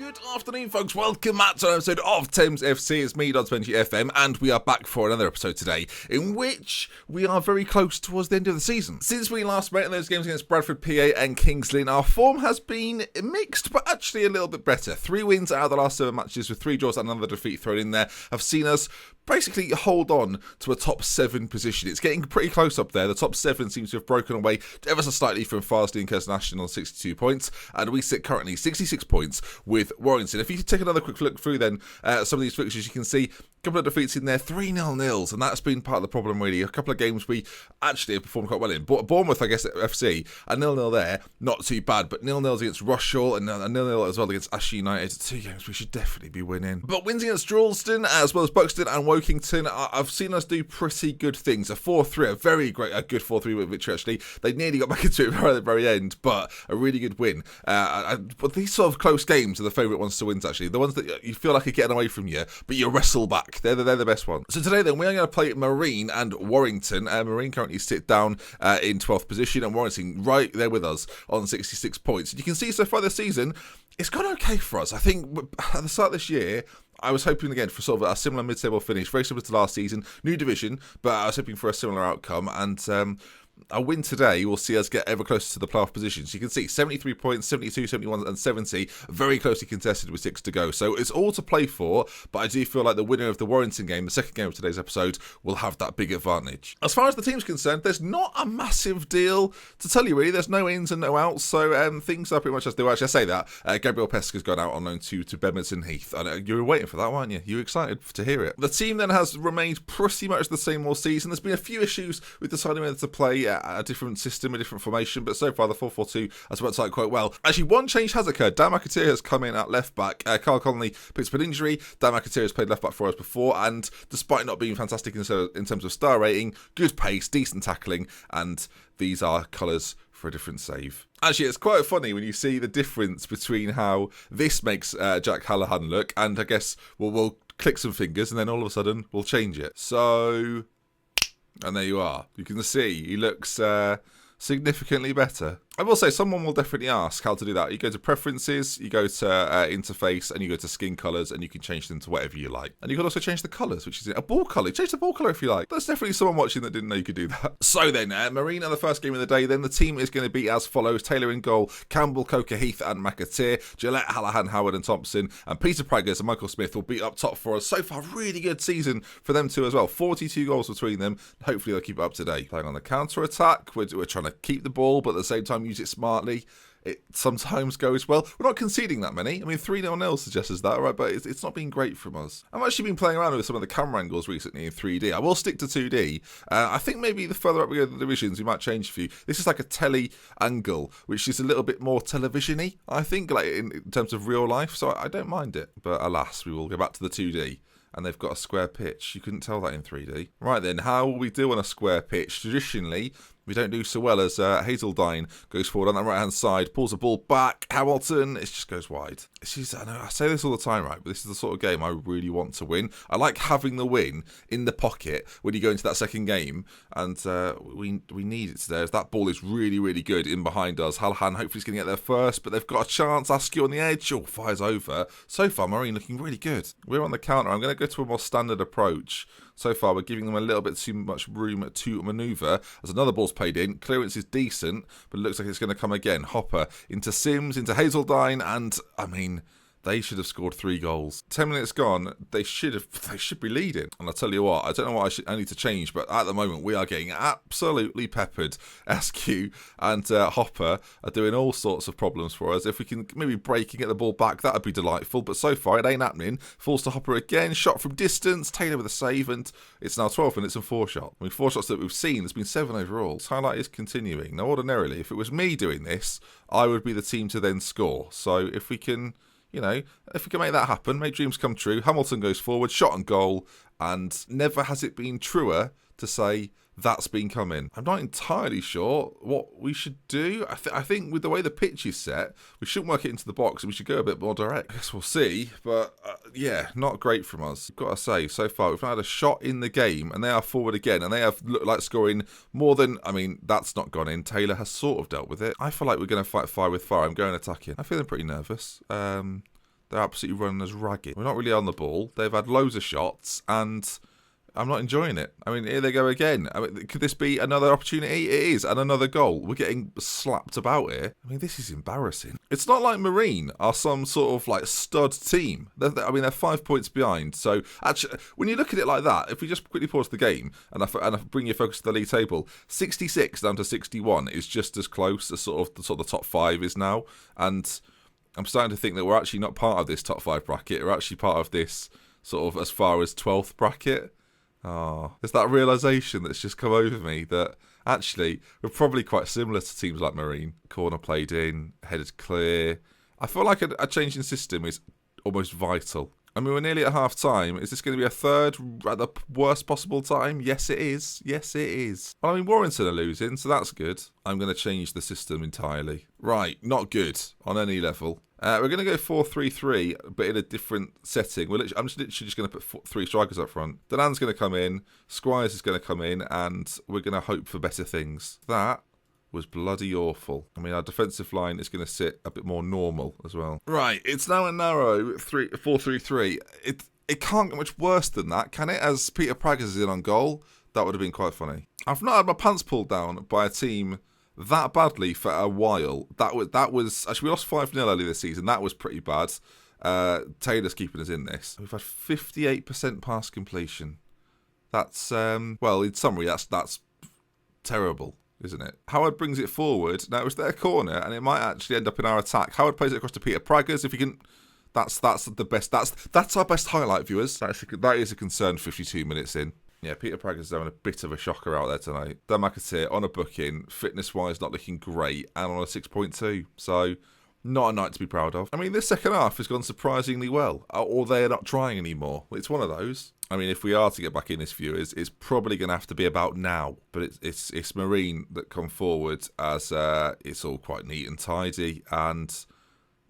Good afternoon, folks. Welcome back to an episode of Thames FC. It's me, Dodds Benji FM, and we are back for another episode today, in which we are very close towards the end of the season. Since we last met in those games against Bradford, PA, and Kings Lynn, our form has been mixed, but actually a little bit better. 3 wins out of the last 7 matches, with 3 draws and another defeat thrown in there, have seen us basically hold on to a top 7 position. It's getting pretty close up there. The top 7 seems to have broken away ever so slightly from Farsley and Kirsten Ashton on 62 points, and we sit currently 66 points with Warrington. If you take another quick look through then some of these fixtures, you can see a couple of defeats in there, 3-0 nils, and that's been part of the problem really. A couple of games we actually have performed quite well in. Bournemouth, I guess, at FC, a 0-0 there, not too bad, but 0-0s against Rushall and a 0-0 as well against Ashton United. 2 games we should definitely be winning. But wins against Droylsden, as well as Buxton and Wokington, I've seen us do pretty good things. A 4-3, a good 4-3 victory actually. They nearly got back into it right at the very end, but a really good win. But these sort of close games are the favourite ones to win, actually. The ones that you feel like are getting away from you, but you wrestle back. They're the best ones. So today then, we are going to play Marine and Warrington. Marine currently sit down in 12th position, and Warrington right there with us on 66 points. And you can see so far this season, it's gone okay for us. I think at the start of this year, I was hoping again for sort of a similar mid-table finish, very similar to last season, new division, but I was hoping for a similar outcome, and a win today will see us get ever closer to the playoff positions. You can see 73 points, 72, 71 and 70, very closely contested with 6 to go. So it's all to play for, but I do feel like the winner of the Warrington game, the second game of today's episode, will have that big advantage. As far as the team's concerned, there's not a massive deal to tell you really. There's no ins and no outs, so things are pretty much as they were. Actually, I say that. Gabriel Pesca's gone out on loan to Bedminton Heath. You were waiting for that, weren't you? You were excited to hear it. The team then has remained pretty much the same all season. There's been a few issues with deciding whether to play a different system, a different formation, but so far the 4-4-2 has worked out quite well. Actually, one change has occurred. Dan McAteer has come in at left back. Carl Connolly picked up an injury. Dan McAteer has played left back for us before, and despite not being fantastic in terms of star rating, good pace, decent tackling, and these are colours for a different save. Actually, it's quite funny when you see the difference between how this makes Jack Hallahan look, and I guess we'll click some fingers and then all of a sudden we'll change it. So, and there you are. You can see he looks significantly better. I will say someone will definitely ask how to do that. You go to preferences, you go to interface, and you go to skin colours, and you can change them to whatever you like. And you can also change the colours, which is a ball colour. Change the ball colour if you like. There's definitely someone watching that didn't know you could do that. So then, Marine are the first game of the day. Then the team is going to be as follows. Taylor in goal, Campbell, Coker, Heath and McAteer, Gillette, Hallahan, Howard and Thompson, and Peter Praggers and Michael Smith will be up top for us. So far, really good season for them too as well. 42 goals between them. Hopefully they'll keep it up today. Playing on the counter-attack. We're trying to keep the ball, but at the same time use it smartly. It sometimes goes well. We're not conceding that many. I mean, 3-0 nil suggests that, right? But it's not been great from us. I've actually been playing around with some of the camera angles recently in 3D. I will stick to 2D. I think maybe the further up we go in the divisions, we might change a few. This is like a telly angle, which is a little bit more television-y, I think, like in terms of real life. So I don't mind it. But alas, we will go back to the 2D. And they've got a square pitch. You couldn't tell that in 3D. Right then, how will we do on a square pitch? Traditionally, we don't do so well as Hazeldine goes forward on that right-hand side, pulls the ball back. Hamilton, it just goes wide. I know I say this all the time, right? But this is the sort of game I really want to win. I like having the win in the pocket when you go into that second game, and we need it today. As that ball is really, really good in behind us. Hallahan hopefully is going to get there first, but they've got a chance. Askew on the edge. Oh, fires over. So far, Marine looking really good. We're on the counter. I'm going to go to a more standard approach. So far, we're giving them a little bit too much room to manoeuvre. As another ball's played in, clearance is decent, but it looks like it's going to come again. Hopper into Sims, into Hazeldine, and I mean, they should have scored 3 goals. 10 minutes gone, they should be leading. And I'll tell you what, I don't know what I need to change, but at the moment we are getting absolutely peppered. SQ and Hopper are doing all sorts of problems for us. If we can maybe break and get the ball back, that would be delightful. But so far, it ain't happening. Falls to Hopper again, shot from distance, Taylor with a save, and it's now 12 minutes and 4 shots. I mean, 4 shots that we've seen, there's been 7 overall. This highlight is continuing. Now, ordinarily, if it was me doing this, I would be the team to then score. So if we can, if we can make that happen, make dreams come true. Hamilton goes forward, shot and goal, and never has it been truer to say that's been coming. I'm not entirely sure what we should do. I think with the way the pitch is set, we shouldn't work it into the box and we should go a bit more direct. I guess we'll see, but yeah, not great from us. I've got to say, so far we've had a shot in the game and they are forward again and they have looked like scoring more than, that's not gone in. Taylor has sort of dealt with it. I feel like we're going to fight fire with fire. I'm going attacking. I'm feeling pretty nervous. They're absolutely running us ragged. We're not really on the ball. They've had loads of shots, and I'm not enjoying it. I mean, here they go again. I mean, could this be another opportunity? It is, and another goal. We're getting slapped about here. I mean, this is embarrassing. It's not like Marine are some sort of like stud team. They're 5 points behind. So actually, when you look at it like that, if we just quickly pause the game and I bring your focus to the league table, 66 down to 61 is just as close as sort of the top 5 is now, and I'm starting to think that we're actually not part of this top 5 bracket. We're actually part of this sort of as far as 12th bracket. Oh, there's that realisation that's just come over me that actually we're probably quite similar to teams like Marine. Corner played in, headed clear. I feel like a change in system is almost vital. I mean, we're nearly at half time. Is this going to be a third at the worst possible time? Yes, it is. Yes, it is. Well, I mean, Warrington are losing, so that's good. I'm going to change the system entirely. Right, not good on any level. We're going to go 4-3-3, but in a different setting. I'm literally just going to put 3 strikers up front. Danan's going to come in, Squires is going to come in, and we're going to hope for better things. That was bloody awful. I mean, our defensive line is going to sit a bit more normal as well. Right, it's now a narrow 4-3-3. It can't get much worse than that, can it? As Peter Praggers is in on goal, that would have been quite funny. I've not had my pants pulled down by a team that badly for a while. That was actually, we lost 5-0 earlier this season. That was pretty bad. Taylor's keeping us in this. We've had 58% pass completion. That's well, in summary, that's terrible, isn't it? Howard brings it forward. Now it was their corner, and it might actually end up in our attack. Howard plays it across to Peter Praggers. If he can, that's the best. That's our best highlight, viewers. That is a concern. 52 minutes in. Yeah, Peter Praggers is having a bit of a shocker out there tonight. Dan McAteer on a booking, fitness-wise not looking great, and on a 6.2. So, not a night to be proud of. I mean, this second half has gone surprisingly well, or they're not trying anymore. It's one of those. I mean, if we are to get back in this, viewers, it's probably going to have to be about now. But it's Marine that come forward as it's all quite neat and tidy. And,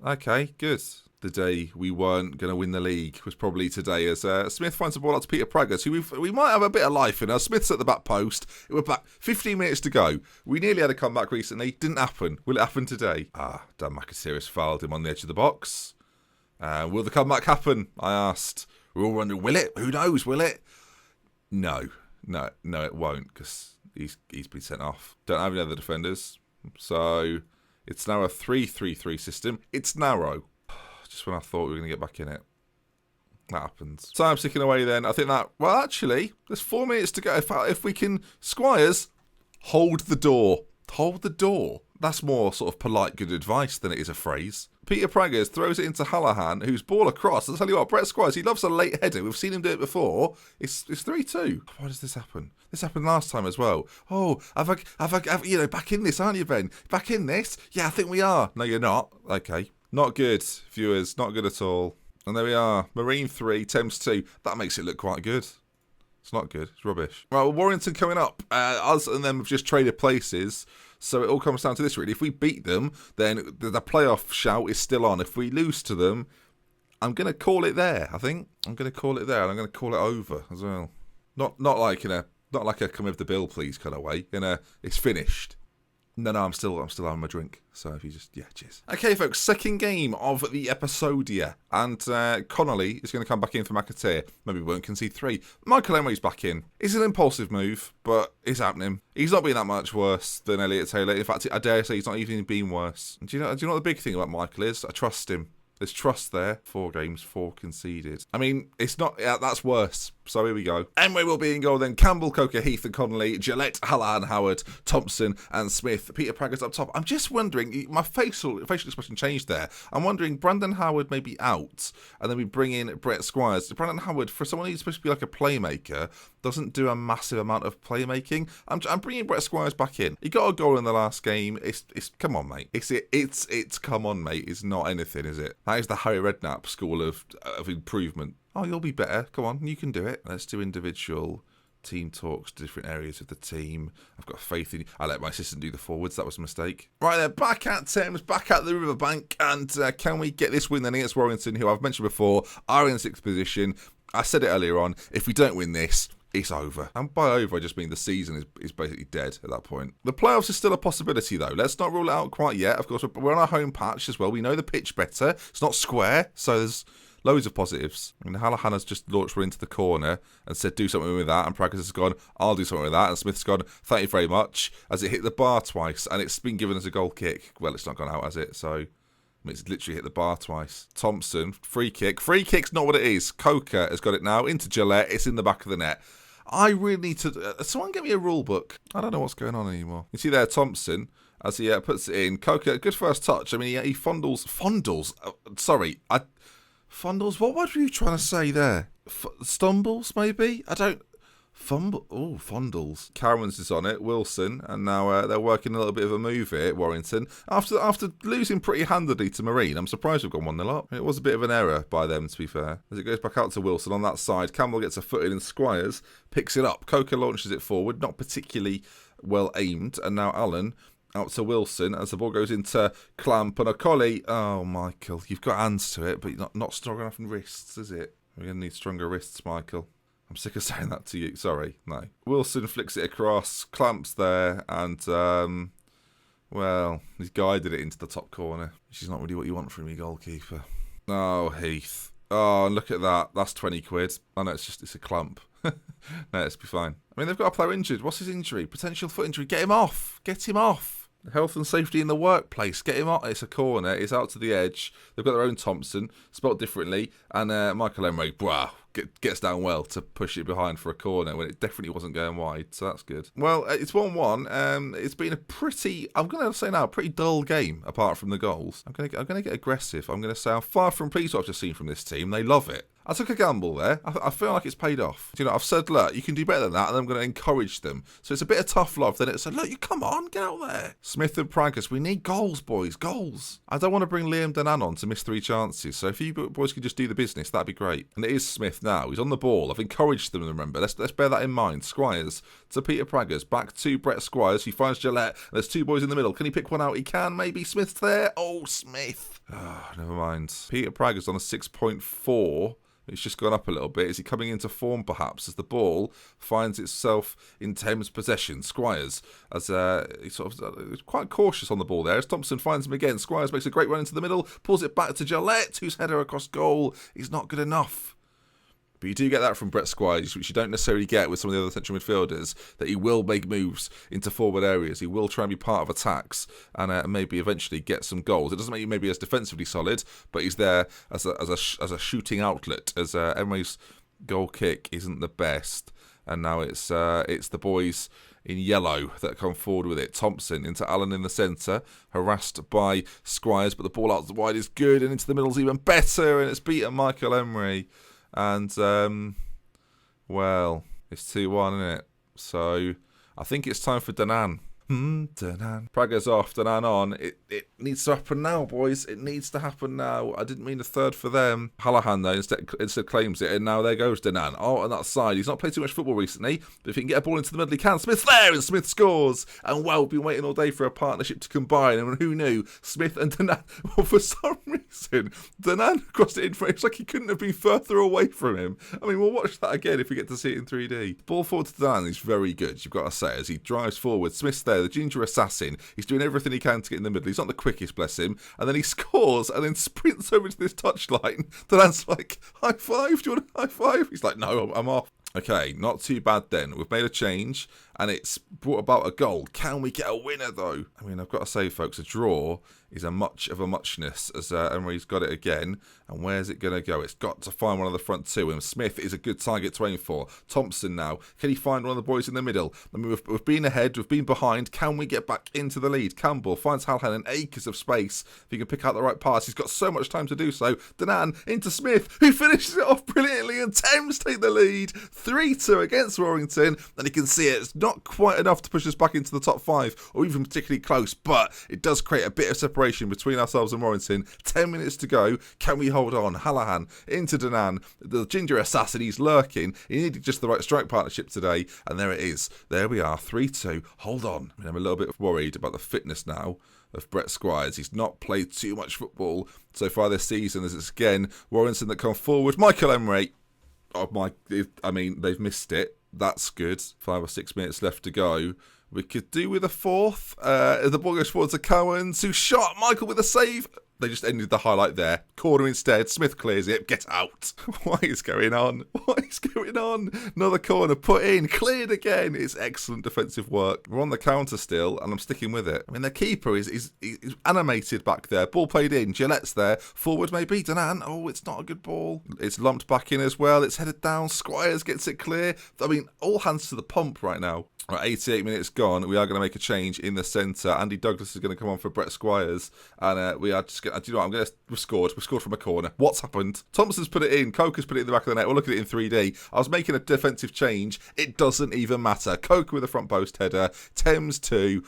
okay, good. The day we weren't going to win the league was probably today, as Smith finds the ball out to Peter Praggers, who we might have a bit of life in us. Smith's at the back post. We're back 15 minutes to go. We nearly had a comeback recently. Didn't happen. Will it happen today? Dan McAteer has fouled him on the edge of the box. Will the comeback happen? I asked. We're all wondering, will it? Who knows? Will it? No, it won't, because he's been sent off. Don't have any other defenders. So it's now a 3-3-3 system. It's narrow. Just when I thought we were going to get back in it. That happens. Time ticking away then. I think that, well, actually, there's 4 minutes to go. If we can, Squires, hold the door. Hold the door. That's more sort of polite good advice than it is a phrase. Peter Praggers throws it into Hallahan, whose ball across. I'll tell you what, Brett Squires, he loves a late header. We've seen him do it before. It's 3-2. Why does this happen? This happened last time as well. Oh, have I, back in this, aren't you, Ben? Back in this? Yeah, I think we are. No, you're not. Okay. Not good, viewers. Not good at all. And there we are. Marine 3, Thames 2. That makes it look quite good. It's not good. It's rubbish. Right, well, Warrington coming up. Us and them have just traded places. So it all comes down to this, really. If we beat them, then the playoff shout is still on. If we lose to them, I'm going to call it there, I think. I'm going to call it there, and I'm going to call it over as well. Not like a come with the bill, please kind of way. It's finished. No, I'm still having my drink. So if you just, cheers. Okay, folks, second game of the episodia. And Connolly is going to come back in for McAteer. Maybe we won't concede 3. Michael Emery's back in. It's an impulsive move, but it's happening. He's not been that much worse than Elliot Taylor. In fact, I dare say he's not even been worse. Do you know what the big thing about Michael is? I trust him. There's trust there. 4 games, 4 conceded. I mean, it's not... Yeah, that's worse. So here we go. Emre will be in goal then. Campbell, Coker, Heath and Connolly, Gillette, Hallahan, Howard, Thompson and Smith. Peter Praggers up top. I'm just wondering... My facial expression changed there. I'm wondering, Brandon Howard may be out. And then we bring in Brett Squires. Brandon Howard, for someone who's supposed to be like a playmaker, doesn't do a massive amount of playmaking. I'm bringing Brett Squires back in. He got a goal in the last game. It's come on, mate. It's come on, mate. It's not anything, is it? That is the Harry Redknapp school of improvement. Oh, you'll be better. Come on, you can do it. Let's do individual team talks to different areas of the team. I've got faith in you. I let my assistant do the forwards. That was a mistake. Right there, back at Thames, back at the riverbank. And can we get this win then against Warrington, who I've mentioned before, are in 6th position. I said it earlier on. If we don't win this, it's over. And by over, I just mean the season is basically dead at that point. The playoffs is still a possibility, though. Let's not rule it out quite yet. Of course, we're on our home patch as well. We know the pitch better. It's not square, so there's loads of positives. I mean, Hallahan has just launched one into the corner and said, do something with that. And Pragas has gone, I'll do something with that. And Smith's gone, thank you very much, as it hit the bar twice. And it's been given as a goal kick. Well, it's not gone out, has it? So, I mean, it's literally hit the bar twice. Thompson, free kick. Free kick's not what it is. Coker has got it now into Gillette. It's in the back of the net. I really need to... someone get me a rule book. I don't know what's going on anymore. You see there, Thompson, as he puts it in. Coker, good first touch. I mean, he fondles... Fondles? Fondles? What word were you trying to say there? Stumbles, maybe? I don't... Fumble? Oh, fondles. Carowans is on it, Wilson, and now they're working a little bit of a move here, Warrington. After losing pretty handily to Marine, I'm surprised we've gone 1-0 up. It was a bit of an error by them, to be fair. As it goes back out to Wilson on that side, Campbell gets a foot in and Squires picks it up. Coker launches it forward, not particularly well aimed, and now Allen out to Wilson as the ball goes into Clamp and O'Colly. Oh, Michael, you've got hands to it, but not strong enough in wrists, is it? We're going to need stronger wrists, Michael. I'm sick of saying that to you. Sorry, no. Wilson flicks it across, Clamp's there, and, well, he's guided it into the top corner, which is not really what you want from your goalkeeper. Oh, Heath. Oh, and look at that. That's 20 quid. Oh, no, it's a Clamp. No, it's be fine. I mean, they've got a player injured. What's his injury? Potential foot injury. Get him off. Get him off. Health and safety in the workplace. Get him off. It's a corner. It's out to the edge. They've got their own Thompson, spelt differently. And Michael Emery, wow, gets down well to push it behind for a corner when it definitely wasn't going wide. So that's good. Well, it's 1-1. It's been a pretty, I'm going to say now, pretty dull game apart from the goals. I'm going to get aggressive. I'm going to say I'm far from pleased what I've just seen from this team. They love it. I took a gamble there. I feel like it's paid off. You know, I've said, look, you can do better than that, and I'm going to encourage them. So it's a bit of tough love. Then it said, look, you come on, get out there. Smith and Pragas, we need goals, boys, goals. I don't want to bring Liam Danan on to miss 3 chances. So if you boys could just do the business, that'd be great. And it is Smith now. He's on the ball. I've encouraged them, remember. Let's bear that in mind. Squires to Peter Pragas. Back to Brett Squires. He finds Gillette. There's 2 boys in the middle. Can he pick one out? He can. Maybe Smith's there. Oh, Smith. Oh, never mind. Peter Pragas on a 6.4. It's just gone up a little bit. Is he coming into form, perhaps, as the ball finds itself in Thames possession? Squires, as he's sort of quite cautious on the ball there. As Thompson finds him again, Squires makes a great run into the middle, pulls it back to Gillette, whose header across goal is not good enough. But you do get that from Brett Squires, which you don't necessarily get with some of the other central midfielders, that he will make moves into forward areas. He will try and be part of attacks and maybe eventually get some goals. It doesn't make you maybe as defensively solid, but he's there as a shooting outlet, as Emery's goal kick isn't the best. And now it's the boys in yellow that come forward with it. Thompson into Allen in the centre, harassed by Squires, but the ball out wide is good, and into the middle is even better, and it's beaten Michael Emery. And, well, it's 2-1, isn't it? So, I think it's time for Danan. Danan. Praga's off, Danan on. It needs to happen now, boys. It needs to happen now. I didn't mean a third for them. Hallahan, though, instead claims it, and now there goes Danan. Oh, on that side. He's not played too much football recently, but if he can get a ball into the middle, he can. Smith's there, and Smith scores. And, well, we've been waiting all day for a partnership to combine, and who knew? Smith and Danan, well, for some reason, Danan crossed it in front. It's like he couldn't have been further away from him. I mean, we'll watch that again if we get to see it in 3D. Ball forward to Danan is very good, you've got to say, as he drives forward. Smith's there, the ginger assassin. He's doing everything he can to get in the middle. He's not the quickest, bless him. And then he scores and then sprints over to this touchline. Danan's like, high five, do you want a high five? He's like, no, I'm off. Okay, not too bad then. We've made a change and it's brought about a goal. Can we get a winner though? I mean, I've got to say, folks, a draw is a much of a muchness as Emery's got it again. And where's it going to go? It's got to find one of the front 2. And Smith is a good target to aim for. Thompson now. Can he find one of the boys in the middle? I mean, we've been ahead. We've been behind. Can we get back into the lead? Campbell finds Hallahan in acres of space. If he can pick out the right pass, he's got so much time to do so. Danan into Smith, who finishes it off brilliantly. And Thames take the lead. 3-2 against Warrington. And you can see it. It's not quite enough to push us back into the top 5 or even particularly close. But it does create a bit of separation between ourselves and Warrington. 10 minutes to go. Can we hold on? Hallahan into Danan. The ginger assassin, he's lurking. He needed just the right strike partnership today. And there it is. There we are. 3-2. Hold on. I mean, I'm a little bit worried about the fitness now of Brett Squires. He's not played too much football so far this season, as it's again Warrington that come forward. Michael Emery. Oh my, I mean, they've missed it. That's good. 5 or 6 minutes left to go. We could do with a fourth. The ball goes forward to Cowens, who shot Michael with a save. They just ended the highlight there. Corner instead. Smith clears it. Get out. What is going on? What is going on? Another corner put in. Cleared again. It's excellent defensive work. We're on the counter still, and I'm sticking with it. I mean, their keeper is animated back there. Ball played in. Gillette's there. Forward maybe. Danan. Oh, it's not a good ball. It's lumped back in as well. It's headed down. Squires gets it clear. I mean, all hands to the pump right now. Right, 88 minutes gone. We are going to make a change in the centre. Andy Douglas is going to come on for Brett Squires. And we are just going to... Do you know what? We've scored. We've scored from a corner. What's happened? Thompson's put it in. Coker's put it in the back of the net. We'll look at it in 3D. I was making a defensive change. It doesn't even matter. Coker with a front post header. Thames 2.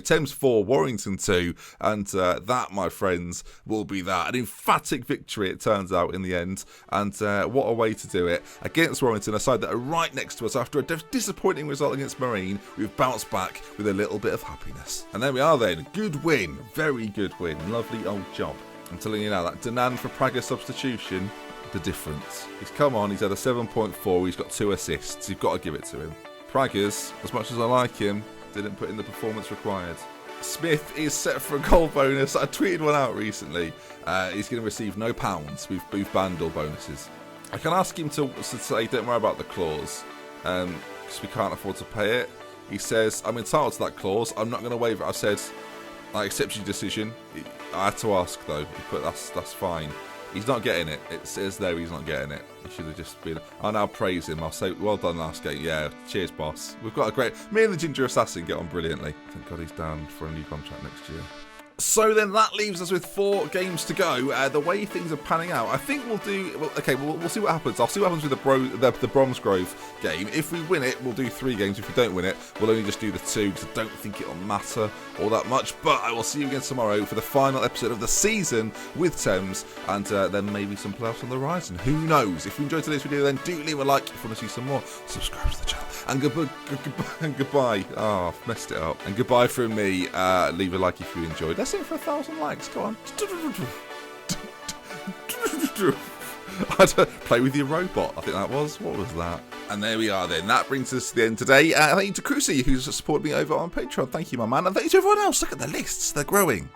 Thames 4. Warrington 2. And that, my friends, will be that. An emphatic victory, it turns out, in the end. And what a way to do it. Against Warrington, a side that are right next to us after a disappointing result against Marine. We've bounced back with a little bit of happiness. And there we are then. Good win. Very good win. Lovely old job. I'm telling you now, that Danan for Praga substitution, the difference. He's come on, he's had a 7.4, he's got 2 assists. You've got to give it to him. Praga's, as much as I like him, didn't put in the performance required. Smith is set for a goal bonus. I tweeted one out recently. He's going to receive no pounds. We've banned all bonuses. I can ask him to say, don't worry about the clause. Because we can't afford to pay it. He says, I'm entitled to that clause. I'm not going to waive it. I said, I accept your decision. I had to ask though. But that's fine. He's not getting it. It says there he's not getting it. He should have just been... I'll now praise him. I'll say, well done last game. Yeah, cheers, boss. We've got a great... Me and the Ginger Assassin get on brilliantly. Thank God he's down for a new contract next year. So then that leaves us with 4 games to go. The way things are panning out, I think we'll do... Well, okay, we'll see what happens. I'll see what happens with the Bromsgrove game. If we win it, we'll do 3 games. If we don't win it, we'll only just do the 2 because I don't think it'll matter all that much. But I will see you again tomorrow for the final episode of the season with Thames, and then maybe some playoffs on the horizon. Who knows? If you enjoyed today's video, then do leave a like. If you want to see some more, subscribe to the channel. And goodbye. Oh, I've messed it up. And goodbye from me. Leave a like if you enjoyed. Let's aim for 1,000 likes. Go on. Play with your robot. I think that was. What was that? And there we are then. That brings us to the end today. Thank you to Crucy, who's supported me over on Patreon. Thank you, my man. And thank you to everyone else. Look at the lists. They're growing.